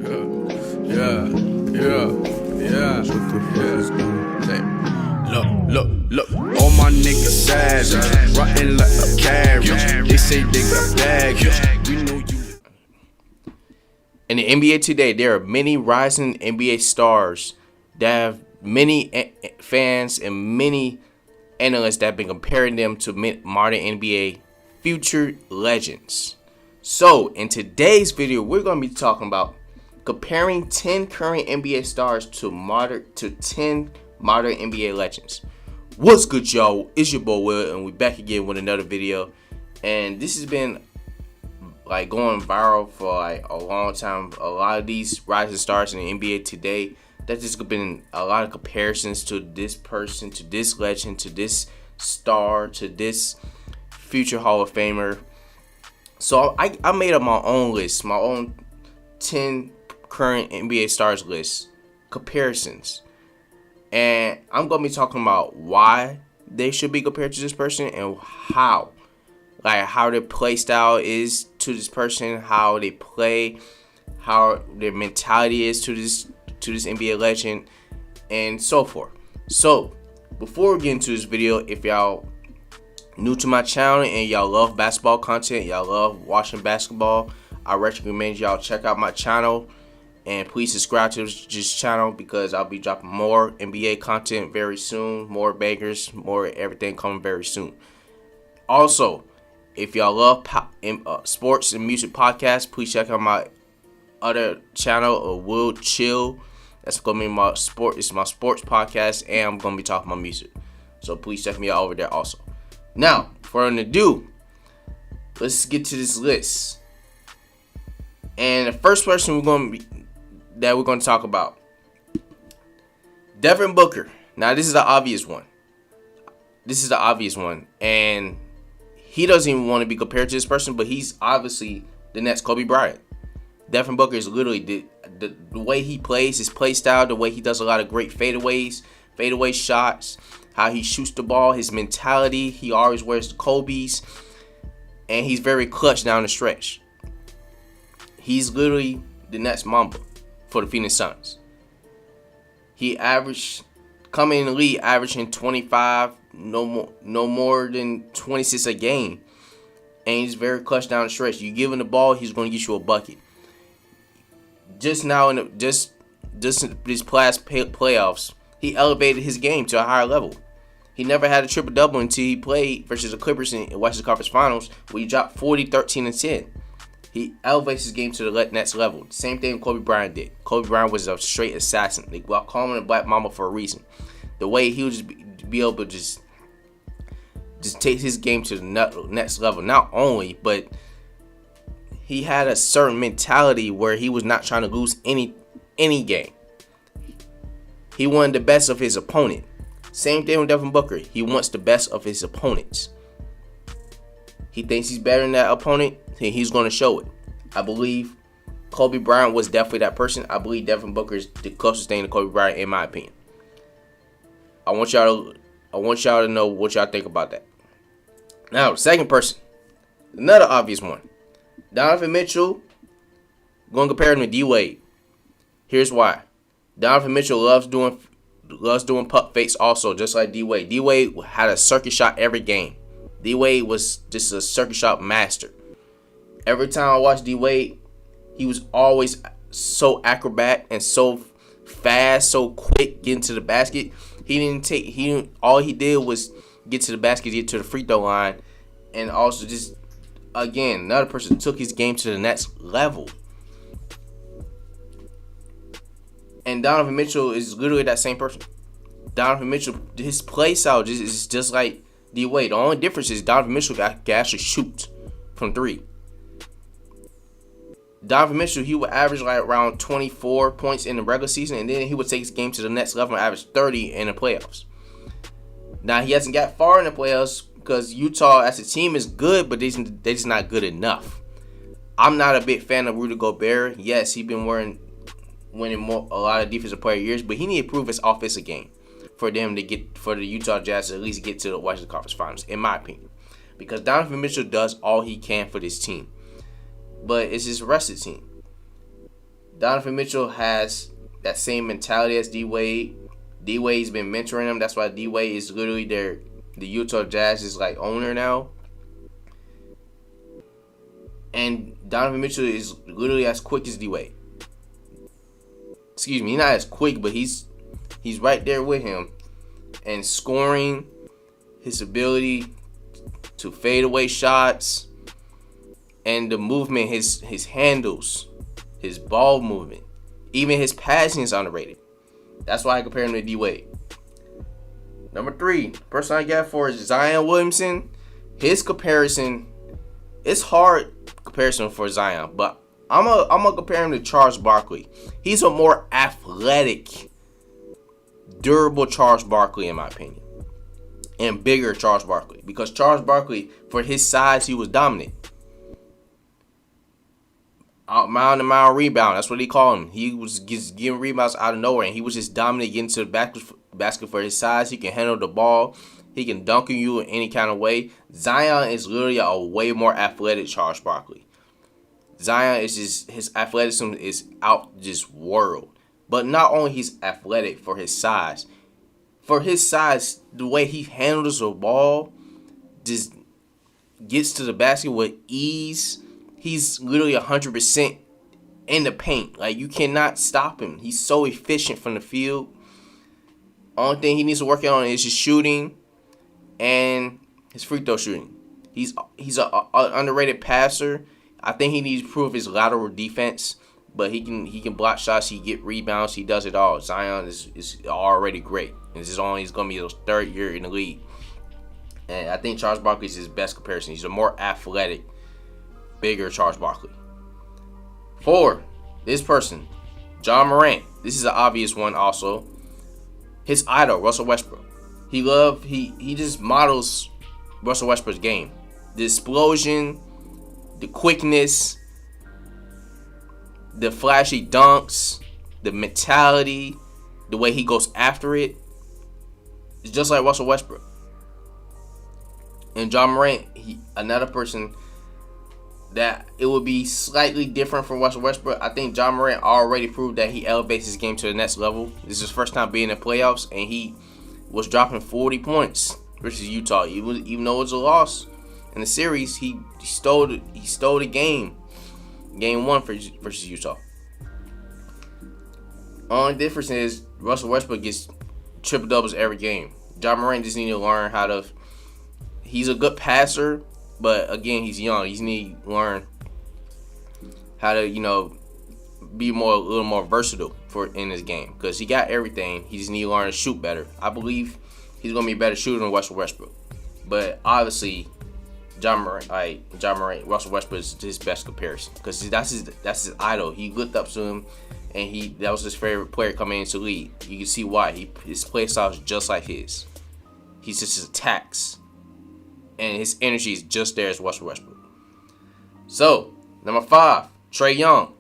Look, all my niggas sad, rotten like a carrot. They say they got bags. We know you. In the NBA today, there are many rising NBA stars that have many fans and many analysts that have been comparing them to modern NBA future legends. So, in today's video, we're going to be talking about comparing 10 current NBA stars to 10 modern NBA legends. What's good, y'all? It's your boy Will, and we're back again with another video. And this has been like going viral for like a long time. A lot of these rising stars in the NBA today, there's just been a lot of comparisons to this person, to this legend, to this star, to this future Hall of Famer. So I made up my own list, my own 10 current NBA stars list, comparisons. And I'm going to be talking about why they should be compared to this person and how. Like how their play style is to this person, how they play, how their mentality is to this NBA legend, and so forth. So, before we get into this video, if y'all new to my channel and y'all love basketball content, y'all love watching basketball, I recommend y'all check out my channel. And please subscribe to this channel because I'll be dropping more NBA content very soon. More bangers, more everything coming very soon. Also, if y'all love sports and music podcasts, please check out my other channel, WillTrill. That's going to be my sports podcast, and I'm going to be talking about music. So please check me out over there also. Now, for further ado, let's get to this list. And the first person we're going to talk about, Devin Booker. Now, this is the obvious one. And he doesn't even want to be compared to this person, but he's obviously the next Kobe Bryant. Devin Booker is literally the way he plays, his play style, the way he does a lot of great fadeaway shots, how he shoots the ball, his mentality. He always wears the Kobe's, and he's very clutch down the stretch. He's literally the next Mamba for the Phoenix Suns. He coming in the league averaging 25, no more than 26 a game, and he's very clutch down the stretch. You give him the ball, he's going to get you a bucket. Just now this past playoffs, he elevated his game to a higher level. He never had a triple-double until he played versus the Clippers in the Western Conference Finals, where he dropped 40, 13, and 10. He elevates his game to the next level. Same thing Kobe Bryant did. Kobe Bryant was a straight assassin. They call him a Black Mamba for a reason. The way he would just be able to just take his game to the next level. Not only, but he had a certain mentality where he was not trying to lose any game. He wanted the best of his opponent. Same thing with Devin Booker. He wants the best of his opponents. He thinks he's better than that opponent, and he's going to show it. I believe Kobe Bryant was definitely that person. I believe Devin Booker is the closest thing to Kobe Bryant, in my opinion. I want y'all to know what y'all think about that. Now, the second person, another obvious one, Donovan Mitchell. Going to compare him to D-Wade. Here's why. Donovan Mitchell loves doing puck fakes also, just like D-Wade. D-Wade had a circuit shot every game. D-Wade was just a circuit shot master. Every time I watched D-Wade, he was always so acrobat and so fast, so quick getting to the basket. All he did was get to the basket, get to the free throw line, and also just, again, another person took his game to the next level. And Donovan Mitchell is literally that same person. Donovan Mitchell, his play style is just like D-Wade. The only difference is Donovan Mitchell can actually shoot from three. Donovan Mitchell, he would average like around 24 points in the regular season, and then he would take his game to the next level and average 30 in the playoffs. Now, he hasn't got far in the playoffs because Utah as a team is good, but they're just not good enough. I'm not a big fan of Rudy Gobert. Yes, he's been winning a lot of defensive player years, but he need to improve his offensive game for the Utah Jazz to at least get to the Western Conference Finals, in my opinion. Because Donovan Mitchell does all he can for this team, but it's his rest of the team. Donovan Mitchell has that same mentality as D Wade. D Wade's been mentoring him. That's why D Wade is literally the Utah Jazz's like owner now. And Donovan Mitchell is literally as quick as D Wade. Excuse me, not as quick, but he's right there with him. And scoring, his ability to fade away shots, and the movement, his handles, his ball movement, even his passing is underrated. That's why I compare him to D Wade. Number 3, person I got for is Zion Williamson. His comparison, it's hard comparison for Zion, but I'm gonna compare him to Charles Barkley. He's a more athletic, durable Charles Barkley in my opinion, and bigger Charles Barkley, because Charles Barkley, for his size, he was dominant. Mile to mile rebound, that's what they call him. He was just getting rebounds out of nowhere, and he was just dominant getting to the basket for his size. He can handle the ball. He can dunk on you in any kind of way. Zion is literally a way more athletic Charles Barkley. Zion is just, his athleticism is out this world. But not only he's athletic for his size, the way he handles the ball, just gets to the basket with ease. He's literally 100% in the paint. Like, you cannot stop him. He's so efficient from the field. Only thing he needs to work on is his shooting and his free throw shooting. He's an underrated passer. I think he needs to prove his lateral defense, but he can block shots. He get rebounds. He does it all. Zion is already great. He's going to be his 3rd year in the league. And I think Charles Barkley is his best comparison. He's a more athletic, bigger Charles Barkley. 4, this person, Ja Morant. This is an obvious one also. His idol, Russell Westbrook. He just models Russell Westbrook's game. The explosion, the quickness, the flashy dunks, the mentality, the way he goes after it. It's just like Russell Westbrook. And Ja Morant, another person that it would be slightly different from Russell Westbrook. I think Ja Morant already proved that he elevates his game to the next level. This is his first time being in the playoffs, and he was dropping 40 points versus Utah. Even though it was a loss in the series, he stole the game. Game 1 versus Utah. Only difference is Russell Westbrook gets triple doubles every game. Ja Morant just need to learn how to. He's a good passer, but again, he's young. He needs to learn how to, be a little more versatile in his game, because he got everything. He just need to learn to shoot better. I believe he's gonna be a better shooter than Russell Westbrook, but obviously, Russell Westbrook is his best comparison, because that's his idol. He looked up to him, and that was his favorite player coming into the league. You can see why. His play style is just like his. He's just his attacks, and his energy is just there as Russell Westbrook. So, number 5, Trey Young.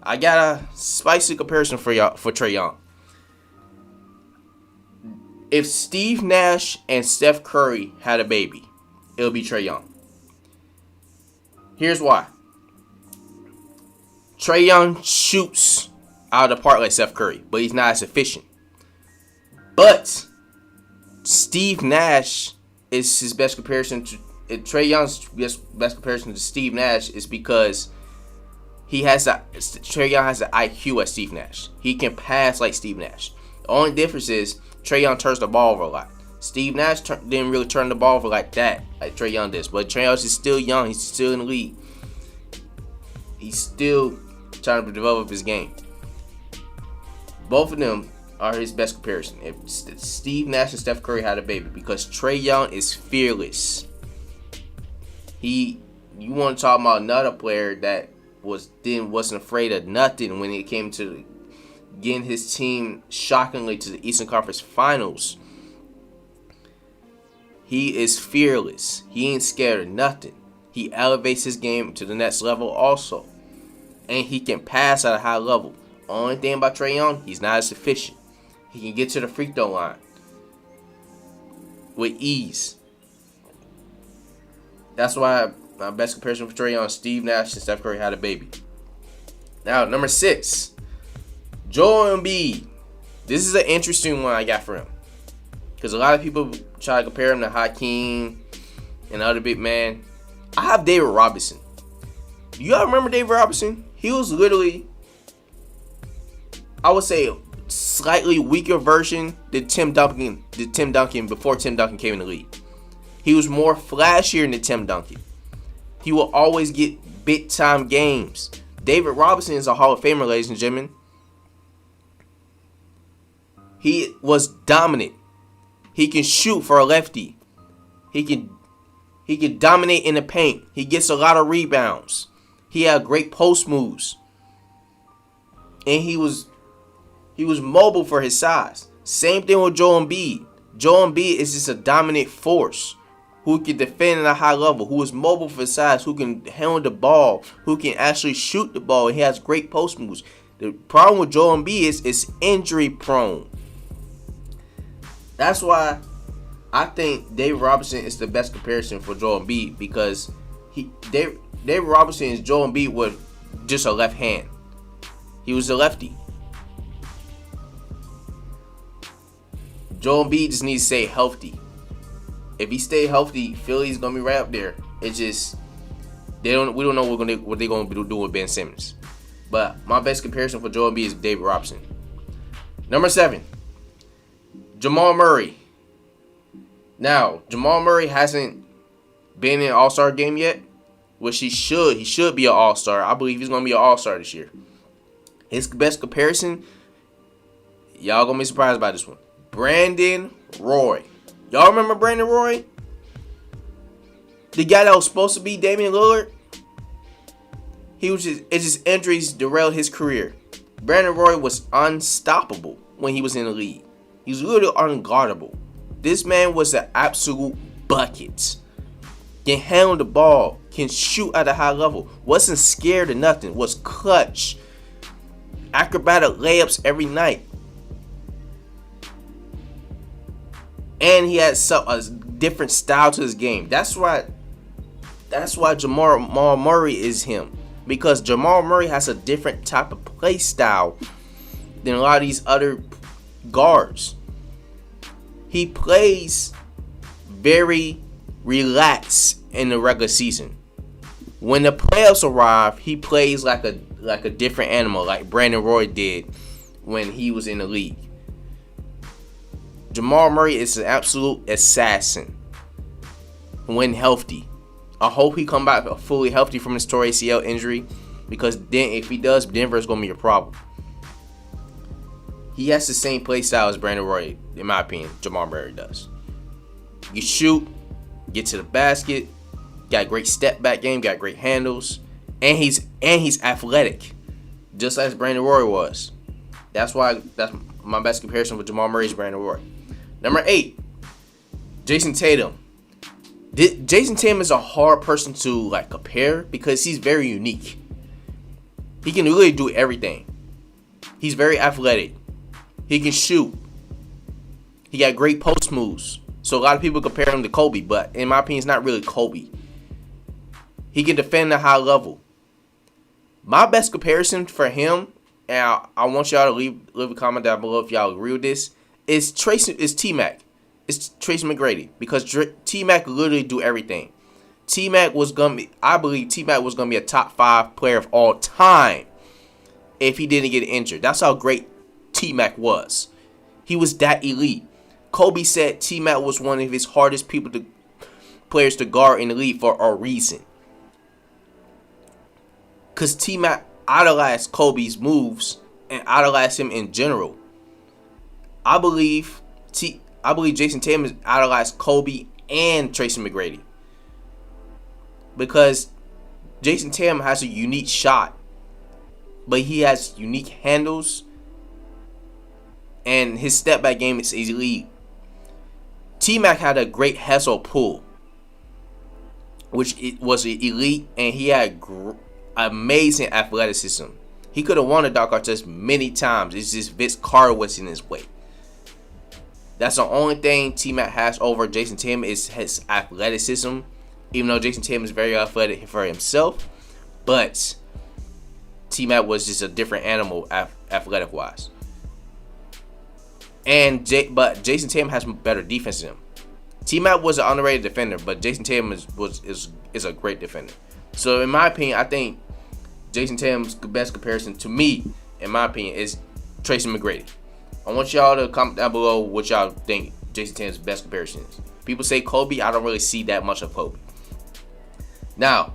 I got a spicy comparison for Trey Young. If Steve Nash and Steph Curry had a baby, it'll be Trey Young. Here's why. Trey Young shoots out of the park like Steph Curry, but he's not as efficient. But Steve Nash is his best comparison to Trey Young's best comparison to Steve Nash is because Trey Young has the IQ as Steve Nash. He can pass like Steve Nash. The only difference is Trey Young turns the ball over a lot. Steve Nash didn't really turn the ball over like that, like Trey Young does. But Trey Young is still young. He's still in the league. He's still trying to develop his game. Both of them are his best comparison. If Steve Nash and Steph Curry had a baby, because Trey Young is fearless. You want to talk about another player that wasn't afraid of nothing when it came to getting his team shockingly to the Eastern Conference Finals. He is fearless. He ain't scared of nothing. He elevates his game to the next level also. And he can pass at a high level. Only thing about Trey Young, he's not as efficient. He can get to the free throw line with ease. That's why my best comparison for Trey Young, Steve Nash and Steph Curry had a baby. Now, number 6. Joel Embiid. This is an interesting one I got for him. Because a lot of people try to compare him to Hakeem and other big man. I have David Robinson. Do y'all remember David Robinson? He was literally, I would say, a slightly weaker version than Tim Duncan before Tim Duncan came in the league. He was more flashier than Tim Duncan. He will always get big time games. David Robinson is a Hall of Famer, ladies and gentlemen. He was dominant. He can shoot for a lefty. He can dominate in the paint. He gets a lot of rebounds. He had great post moves. And he was mobile for his size. Same thing with Joel Embiid. Joel Embiid is just a dominant force who can defend at a high level, who is mobile for his size, who can handle the ball, who can actually shoot the ball, and he has great post moves. The problem with Joel Embiid is injury prone. That's why I think David Robinson is the best comparison for Joel Embiid, because David Robinson is Joel Embiid with just a left hand. He was a lefty. Joel Embiid just needs to stay healthy. If he stay healthy, Philly's gonna be right up there. It's just we don't know what they're gonna be doing with Ben Simmons. But my best comparison for Joel Embiid is David Robinson. Number 7, Jamal Murray. Now, Jamal Murray hasn't been in an All-Star game yet, which he should. He should be an All-Star. I believe he's going to be an All-Star this year. His best comparison, y'all going to be surprised by this one. Brandon Roy. Y'all remember Brandon Roy? The guy that was supposed to be Damian Lillard? It's just injuries derailed his career. Brandon Roy was unstoppable when he was in the league. He was literally unguardable. This man was an absolute bucket. Can handle the ball. Can shoot at a high level. Wasn't scared of nothing. Was clutch. Acrobatic layups every night. And he had a different style to his game. That's why Jamal Murray is him. Because Jamal Murray has a different type of play style than a lot of these other guards. He plays very relaxed in the regular season. When the playoffs arrive, he plays like a different animal, like Brandon Roy did when he was in the league. Jamal Murray is an absolute assassin when healthy. I hope he come back fully healthy from his torn ACL injury, because then if he does, Denver is going to be a problem. He has the same play style as Brandon Roy, in my opinion. Jamal Murray does. You shoot, get to the basket, got a great step back game, got great handles, and he's athletic, just as Brandon Roy was. That's my best comparison with Jamal Murray is Brandon Roy. Number 8, Jayson Tatum. Jayson Tatum is a hard person to compare because he's very unique. He can really do everything. He's very athletic. He can shoot. He got great post moves. So a lot of people compare him to Kobe, but in my opinion, it's not really Kobe. He can defend at a high level. My best comparison for him, and I want y'all to leave a comment down below if y'all agree with this, is T-Mac. It's Tracy McGrady, because T-Mac literally do everything. I believe T-Mac was gonna be a top 5 player of all time if he didn't get injured. That's how great T-Mac was. He was that elite. Kobe said T-Mac was one of his hardest players to guard in the league for a reason. Because T-Mac idolized Kobe's moves and idolized him in general. I believe Jayson Tatum idolized Kobe and Tracy McGrady, because Jayson Tatum has a unique shot, but he has unique handles, and his step back game is elite. T-Mac had a great hustle pull, which was elite, and he had amazing athleticism. He could have won the dunk contest many times. It's just Vince Carter was in his way. That's the only thing T-Mac has over Jayson Tatum is his athleticism. Even though Jayson Tatum is very athletic for himself, but T-Mac was just a different animal athletic wise. But Jayson Tatum has better defense than him. T-Mac was an underrated defender, but Jayson Tatum is a great defender. So in my opinion, I think Jayson Tatum's best comparison to me, in my opinion, is Tracy McGrady. I want y'all to comment down below what y'all think Jayson Tatum's best comparison is. People say Kobe. I don't really see that much of Kobe. Now,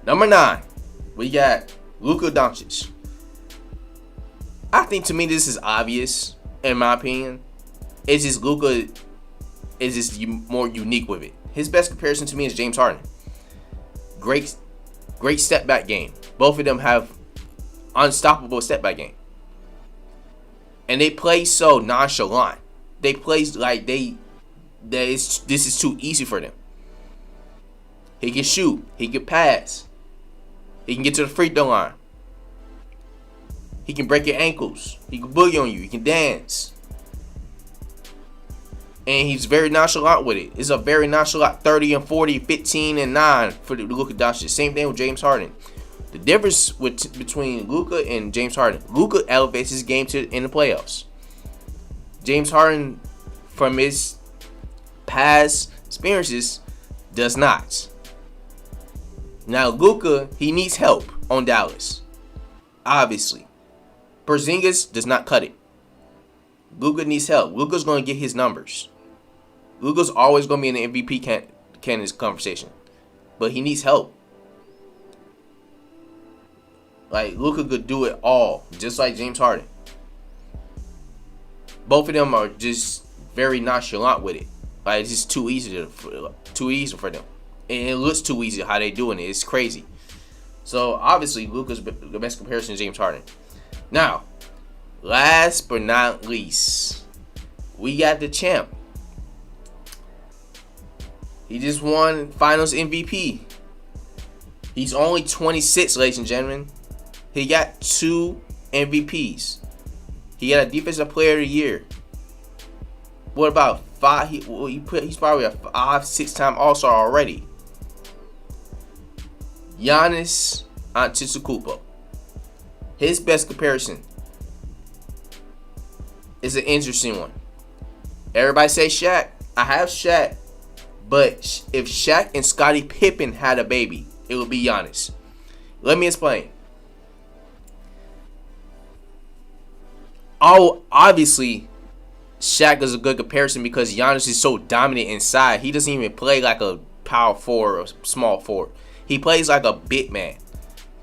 number 9, we got Luka Doncic. I think to me this is obvious, in my opinion. It's just Luka is just more unique with it. His best comparison to me is James Harden. Great step back game. Both of them have unstoppable step back game. And they play so nonchalant. They play like this is too easy for them. He can shoot. He can pass. He can get to the free throw line. He can break your ankles. He can boogie on you. He can dance. And he's very nonchalant with it. It's a very nonchalant 30 and 40, 15 and 9 for the Luka Doncic. Same thing with James Harden. The difference between Luka and James Harden, Luka elevates his game in the playoffs. James Harden, from his past experiences, does not. Now Luka, he needs help on Dallas. Obviously. Porzingis does not cut it. Luka needs help. Luka's going to get his numbers. Luka's always going to be in the MVP candidate conversation. But he needs help. Like, Luka could do it all, just like James Harden. Both of them are just very nonchalant with it. Like, it's just too easy for them. And it looks too easy how they doing it. It's crazy. So, obviously, Luka's the best comparison to James Harden. Now, last but not least, we got the champ. He just won Finals MVP. He's only 26, ladies and gentlemen. He got 2 MVPs. He got a Defensive Player of the Year. What about 5? He's probably a 5-6-time All-Star already. Giannis Antetokoumpo. His best comparison is an interesting one. Everybody say Shaq. I have Shaq. But if Shaq and Scottie Pippen had a baby, it would be Giannis. Let me explain. Oh, obviously, Shaq is a good comparison because Giannis is so dominant inside. He doesn't even play like a power forward or small forward. He plays like a big man,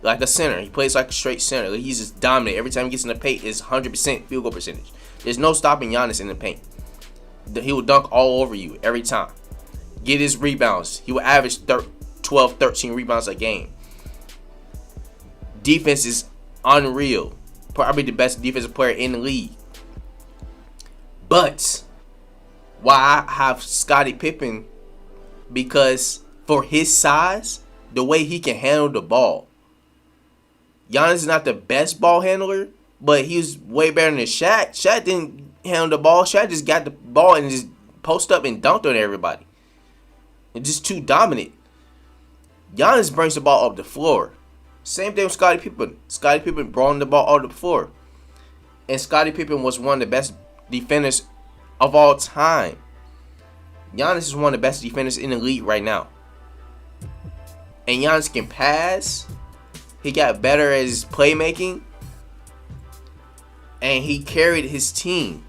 like a center. He plays like a straight center. He's just dominant. Every time he gets in the paint, it's 100% field goal percentage. There's no stopping Giannis in the paint. He will dunk all over you every time. Get his rebounds. He will average 12, 13 rebounds a game. Defense is unreal. Probably the best defensive player in the league. But why I have Scottie Pippen? Because for his size, the way he can handle the ball. Giannis is not the best ball handler, but he was way better than Shaq. Shaq didn't handle the ball. Shaq just got the ball and just post up and dunked on everybody. It's just too dominant. Giannis brings the ball up the floor. Same thing with Scottie Pippen. Scottie Pippen brought the ball up the floor. And Scottie Pippen was one of the best defenders of all time. Giannis is one of the best defenders in the league right now. And Giannis can pass. He got better at his playmaking. And he carried his team.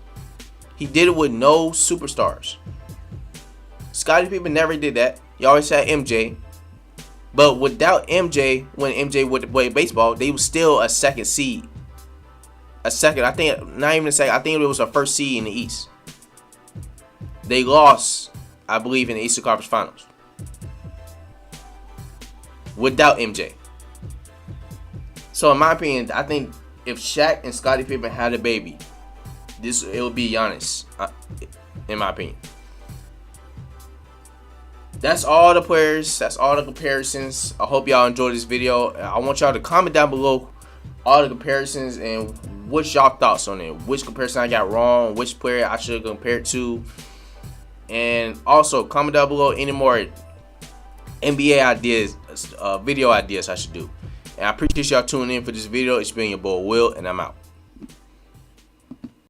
He did it with no superstars. Scottie Pippen never did that. He always had MJ. But without MJ, when MJ would play baseball, they was still a second seed. I think, not even a second. I think it was a first seed in the East. They lost, I believe, in the Eastern Conference Finals. Without MJ. So in my opinion, I think if Shaq and Scottie Pippen had a baby, it would be Giannis, in my opinion. That's all the players. That's all the comparisons. I hope y'all enjoyed this video. I want y'all to comment down below all the comparisons and what's y'all thoughts on it. Which comparison I got wrong. Which player I should compare it to. And also comment down below any more NBA ideas, video ideas I should do. And I appreciate y'all tuning in for this video. It's been your boy Will, and I'm out.